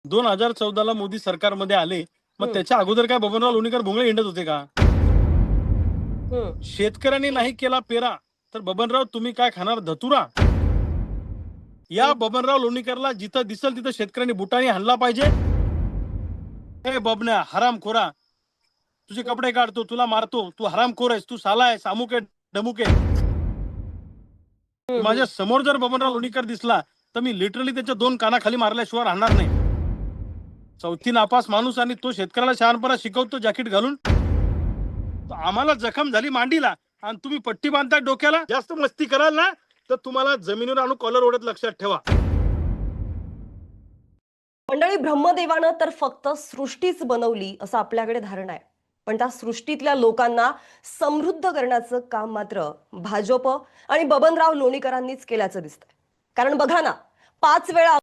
2014ला मोदी सरकारमध्ये आले, मग हं, त्याच्या अगोदर काय बबनराव लोणीकर भोंगळे हिंडत होते का? हं. शेतकऱ्यांनी नाही केला पेरा, तर बबनराव तुम्ही काय खाणार धतुरा? या हं. बबनराव लोणीकरला जिथं दिसल तिथं शेतकऱ्यांनी बुटाने हाणला पाहिजे. ए बबन्या हरामखोरा, तुझे हं, कपडे काढतो, तुला मारतो, तू हरामखोर आहेस, तू साला आहेस, अमुक आहे, डमुक आहे. हं, माझ्या हं. समोर जर बबनराव लोणीकर दिसला, तर मी लिटरली त्याच्या 2 कानाखाली मारल्याशिवाय राहणार नाही. चौथी नापास माणूस आणि तो शेतकऱ्याला शहाणपणा शिकवतो जॅकेट घालून. तर आम्हाला जखम झाली मांडीला आणि तुम्ही पट्टी बांधता डोक्याला. जास्त मस्ती कराल ना, तर तुम्हाला जमिनीवर आणून कॉलर ओढत लक्षात ठेवा. मंडळी, ब्रह्मदेवानं तर फक्त सृष्टीच बनवली असं आपल्याकडे धारणा आहे. पण त्या सृष्टीतल्या लोकांना समृद्ध करण्याचं काम मात्र भाजप आणि बबनराव लोणीकरांनीच केल्याचं दिसतंय. कारण बघा ना, 5 वेळा